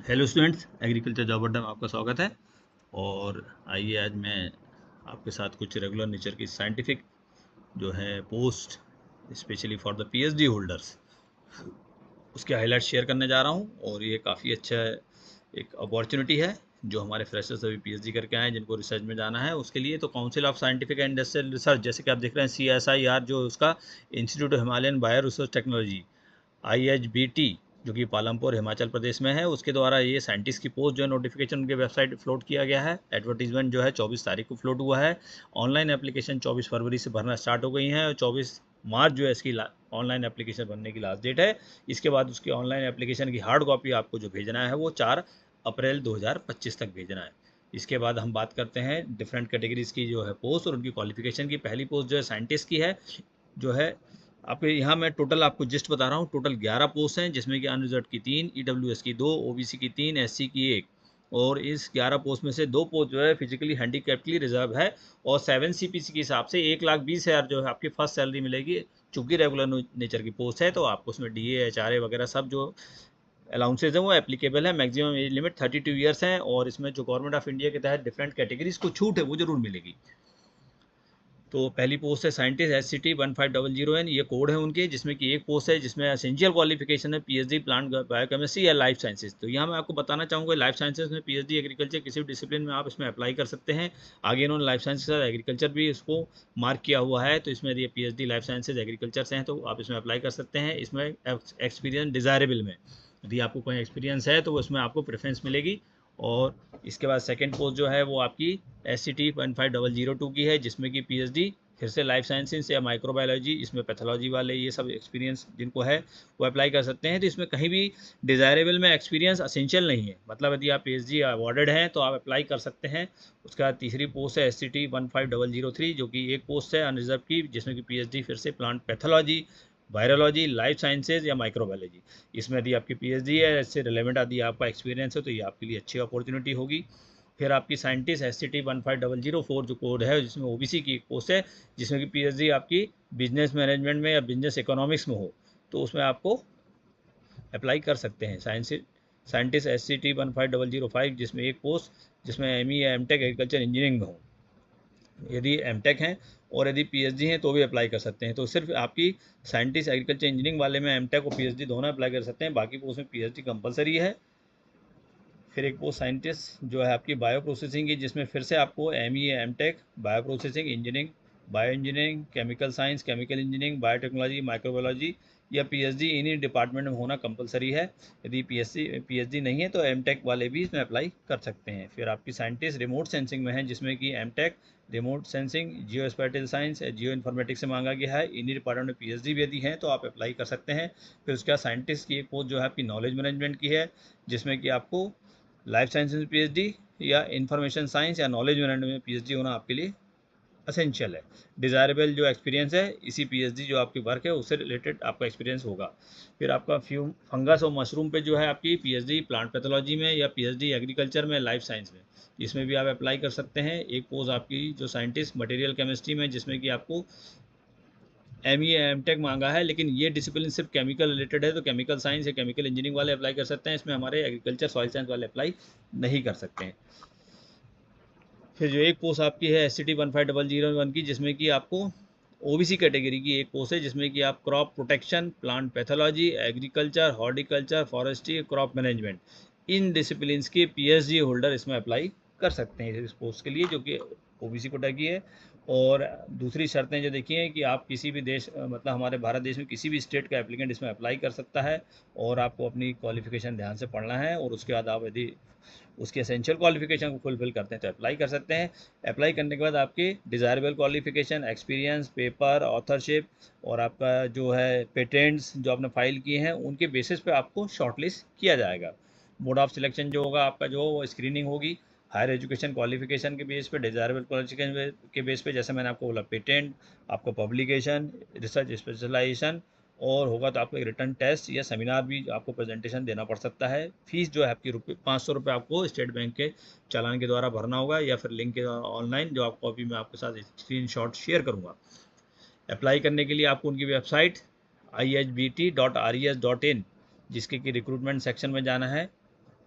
Hello students, agriculture job अड्डा में आपका स्वागत है। और आइए आज मैं आपके साथ कुछ रेगुलर नेचर की साइंटिफिक जो है post specially for the PhD holders उसके हाईलाइट शेयर करने जा रहा हूं। और ये काफ़ी अच्छा एक अपॉर्चुनिटी है जो हमारे फ्रेशर्स अभी पीएचडी करके आए हैं, जिनको रिसर्च में जाना है उसके लिए। तो council of scientific and industrial research, जैसे कि आप देख रहे हैं CSIR, जो उसका institute of Himalayan bio research technology IHBT, जो कि पालमपुर हिमाचल प्रदेश में है, उसके द्वारा ये साइंटिस्ट की पोस्ट जो है नोटिफिकेशन उनके वेबसाइट फ्लोट किया गया है। एडवर्टीजमेंट जो है 24 तारीख को फ्लोट हुआ है। ऑनलाइन एप्लीकेशन 24 फरवरी से भरना स्टार्ट हो गई हैं और 24 मार्च जो है इसकी ऑनलाइन एप्लीकेशन भरने की लास्ट डेट है। इसके बाद उसकी ऑनलाइन एप्लीकेशन की हार्ड कॉपी आपको जो भेजना है वो 4 अप्रैल 2025 तक भेजना है। इसके बाद हम बात करते हैं डिफरेंट कैटेगरीज की जो है पोस्ट और उनकी क्वालिफिकेशन की। पहली पोस्ट जो है साइंटिस्ट की है, जो है आपके यहाँ मैं टोटल आपको जिस्ट बता रहा हूँ। टोटल 11 पोस्ट हैं, जिसमें कि अनरिजर्व की 3, EWS की 2, OBC की 3, SC की 1। और इस 11 पोस्ट में से 2 पोस्ट जो है फिजिकली हैंडीकैप्ड के लिए रिजर्व है। और 7 CPC के हिसाब से 1,20,000 जो है आपकी फर्स्ट सैलरी मिलेगी। चूंकि रेगुलर नेचर की पोस्ट है तो आपको उसमें DA HRA वगैरह सब जो अलाउंसेज हैं वो एप्लीकेबल है। मैक्सिमम एज लिमिट 32 ईयर्स है। और इसमें जो गवर्नमेंट ऑफ इंडिया के तहत डिफरेंट कैटेगरीज को छूट है वो जरूर मिलेगी। तो पहली पोस्ट है साइंटिस्ट SCT 1500N, ये कोड है उनके, जिसमें कि एक पोस्ट है जिसमें एसेंशियल क्वालिफिकेशन है PhD प्लांट बायोकेमिस्ट्री या लाइफ साइंसेज। तो यहाँ मैं आपको बताना चाहूँगा लाइफ साइंसेज में PhD एग्रीकल्चर किसी भी डिसिप्लिन में आप इसमें अप्लाई कर सकते हैं। आगे इन्होंने लाइफ साइंस के साथ एग्रीकल्चर भी इसको मार्क किया हुआ है। तो इसमें यदि PhD लाइफ साइंसेज एग्रीकल्चर से हैं तो आप इसमें अप्लाई कर सकते हैं। इसमें एक्सपीरियंस डिज़ायरेबल में, यदि आपको कोई एक्सपीरियंस है तो उसमें आपको प्रेफरेंस मिलेगी। और इसके बाद सेकेंड पोस्ट जो है वो आपकी SCT 15002 की है, जिसमें कि PhD फिर से लाइफ साइंसेज या माइक्रोबायोलॉजी, इसमें पैथोलॉजी वाले ये सब एक्सपीरियंस जिनको है वो अप्लाई कर सकते हैं। तो इसमें कहीं भी डिज़ायरेबल में एक्सपीरियंस असेंशियल नहीं है, मतलब यदि आप PhD अवॉर्डेड हैं तो आप अप्लाई कर सकते हैं। उसके बाद तीसरी पोस्ट है SCT 15003, जो कि एक पोस्ट है अनरिजर्व की, जिसमें कि PhD फिर से plant pathology, virology, life sciences या माइक्रोबायोलॉजी। इसमें यदि आपकी PhD है, इससे रिलेवेंट यदि आपका एक्सपीरियंस है तो ये आपके लिए अच्छी अपॉर्चुनिटी होगी। फिर आपकी साइंटिस्ट SCT 15004 जो कोड है, जिसमें OBC की एक पोस्ट है, जिसमें कि PhD आपकी बिजनेस मैनेजमेंट में या बिजनेस इकोनॉमिक्स में हो तो उसमें आपको अप्लाई कर सकते हैं। साइंटिस्ट SCT 15005, जिसमें एक पोस्ट जिसमें ME या MTech एग्रीकल्चर इंजीनियरिंग में हो। यदि MTech हैं और यदि PhD हैं तो भी अप्लाई कर सकते हैं। तो सिर्फ आपकी साइंटिस्ट एग्रीकल्चर इंजीनियरिंग वाले में MTech और PhD दोनों अप्लाई कर सकते हैं, बाकी पोस्ट में PhD कंपलसरी है। फिर एक पोस्ट साइंटिस्ट जो है आपकी बायो प्रोसेसिंग की, जिसमें फिर से आपको ME MTech bio processing engineering, bio engineering, chemical science, chemical engineering, biotechnology, microbiology या PhD इन्हीं डिपार्टमेंट में होना कंपलसरी है। यदि PhD नहीं है तो MTech वाले भी इसमें अप्लाई कर सकते हैं। फिर आपकी साइंटिस्ट रिमोट सेंसिंग में है, जिसमें कि MTech रिमोट सेंसिंग, जियो स्पैटियल साइंस, जियो इन्फॉर्मेटिक्स से मांगा गया है। इन्हीं डिपार्टमेंट में PhD भी यदि हैं तो आप अप्लाई कर सकते हैं। फिर उसके बाद साइंटिस्ट की एक पोस्ट जो है आपकी नॉलेज मैनेजमेंट की है, जिसमें कि आपको लाइफ साइंस में PhD या इंफॉर्मेशन साइंस या नॉलेज मैनेजमेंट में PhD होना आपके लिए असेंशियल है। डिज़ायरेबल जो एक्सपीरियंस है इसी PhD जो आपकी वर्क है उससे रिलेटेड आपका एक्सपीरियंस होगा। फिर आपका फंगस और मशरूम पे जो है आपकी PhD प्लांट पैथोलॉजी में या PhD एग्रीकल्चर में, लाइफ साइंस में, इसमें भी आप अप्लाई कर सकते हैं। एक पोस्ट आपकी जो साइंटिस्ट मटेरियल केमिस्ट्री में, जिसमें कि आपको ME MTech मांगा है, लेकिन ये डिसिप्लिन सिर्फ केमिकल रिलेटेड है तो केमिकल साइंस या केमिकल इंजीनियरिंग वाले अप्लाई कर सकते हैं। इसमें हमारे एग्रीकल्चर सॉइल साइंस वाले अप्लाई नहीं कर सकते हैं। फिर जो एक पोस्ट आपकी है SCT 15001 की, जिसमें कि आपको OBC कैटेगरी की एक पोस्ट है, जिसमें कि आप crop protection, plant pathology, agriculture, horticulture, forestry, crop management, इन डिसिप्लिन्स के PhD होल्डर इसमें अप्लाई कर सकते हैं इस पोस्ट के लिए, जो कि OBC कोटा की है। और दूसरी शर्तें जो देखिए कि आप किसी भी देश मतलब हमारे भारत देश में किसी भी स्टेट का एप्लीकेंट इसमें अप्लाई कर सकता है। और आपको अपनी क्वालिफिकेशन ध्यान से पढ़ना है और उसके बाद आप यदि उसकी एसेंशियल क्वालिफिकेशन को फुलफिल करते हैं तो अप्लाई कर सकते हैं। अप्लाई करने के बाद आपके desirable qualification, experience, paper, authorship और आपका जो है पेटेंट्स जो आपने फाइल किए हैं उनके बेसिस पे आपको शॉर्टलिस्ट किया जाएगा। मोड ऑफ सिलेक्शन जो होगा आपका जो वो स्क्रीनिंग होगी हायर एजुकेशन क्वालिफिकेशन के बेस पे, डिज़ायरेबल क्वालिफिकेशन के बेस पे, जैसे मैंने आपको बोला पेटेंट, आपको पब्लिकेशन, रिसर्च स्पेशलाइजेशन, और होगा तो आपको एक रिटर्न टेस्ट या सेमिनार भी आपको प्रेजेंटेशन देना पड़ सकता है। फीस जो है आपकी 500 रुपये आपको स्टेट बैंक के चालान के द्वारा भरना होगा या फिर लिंक के ऑनलाइन, जो आपको अभी मैं आपके साथ स्क्रीनशॉट शेयर करूँगा। अप्लाई करने के लिए आपको उनकी वेबसाइट ihbt.res.in, जिसके कि रिक्रूटमेंट सेक्शन में जाना है।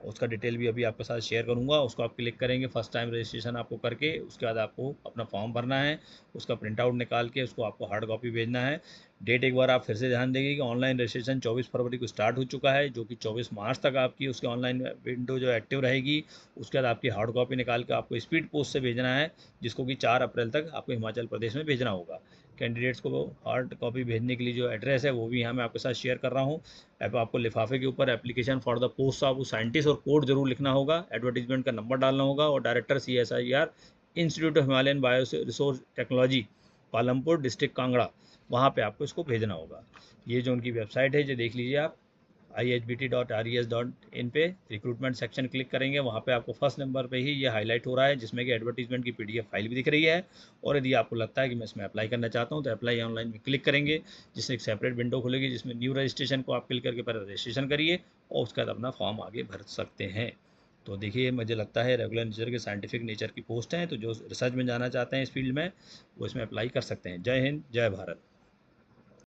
उसका डिटेल भी अभी आपके साथ शेयर करूंगा। उसको आप क्लिक करेंगे फर्स्ट टाइम रजिस्ट्रेशन आपको करके, उसके बाद आपको अपना फॉर्म भरना है, उसका प्रिंट आउट निकाल के उसको आपको हार्ड कॉपी भेजना है। डेट एक बार आप फिर से ध्यान देंगे कि ऑनलाइन रजिस्ट्रेशन 24 फरवरी को स्टार्ट हो चुका है, जो कि 24 मार्च तक आपकी उसके ऑनलाइन विंडो जो एक्टिव रहेगी। उसके बाद आपकी हार्ड कॉपी निकाल के आपको स्पीड पोस्ट से भेजना है, जिसको कि 4 अप्रैल तक आपको हिमाचल प्रदेश में भेजना होगा। कैंडिडेट्स को हार्ड कॉपी भेजने के लिए जो एड्रेस है वो भी यहाँ मैं आपके साथ शेयर कर रहा हूँ। अब आपको लिफाफे के ऊपर application for the post of scientist और कोड जरूर लिखना होगा, एडवर्टीजमेंट का नंबर डालना होगा, और director CSIR institute of Himalayan bio resource technology Palampur district Kangra, वहाँ पे आपको इसको भेजना होगा। ये जो उनकी वेबसाइट है जो देख लीजिए आप, ihbt.res.in पे रिक्रूटमेंट सेक्शन क्लिक करेंगे, वहाँ पे आपको फर्स्ट नंबर पे ही ये हाईलाइट हो रहा है, जिसमें कि एडवर्टीजमेंट की PDF फाइल भी दिख रही है। और यदि आपको लगता है कि मैं इसमें अप्लाई करना चाहता हूँ तो अप्लाई ऑनलाइन में क्लिक करेंगे, जिससे एक सेपरेट विंडो खुलेगी, जिसमें न्यू रजिस्ट्रेशन को आप क्लिक करके पहले रजिस्ट्रेशन करिए और उसके बाद अपना फॉर्म आगे भर सकते हैं। तो देखिए, मुझे लगता है रेगुलर नेचर के साइंटिफिक नेचर की पोस्ट हैं, तो जो रिसर्च में जाना चाहते हैं इस फील्ड में वो इसमें अप्लाई कर सकते हैं। जय हिंद, जय भारत।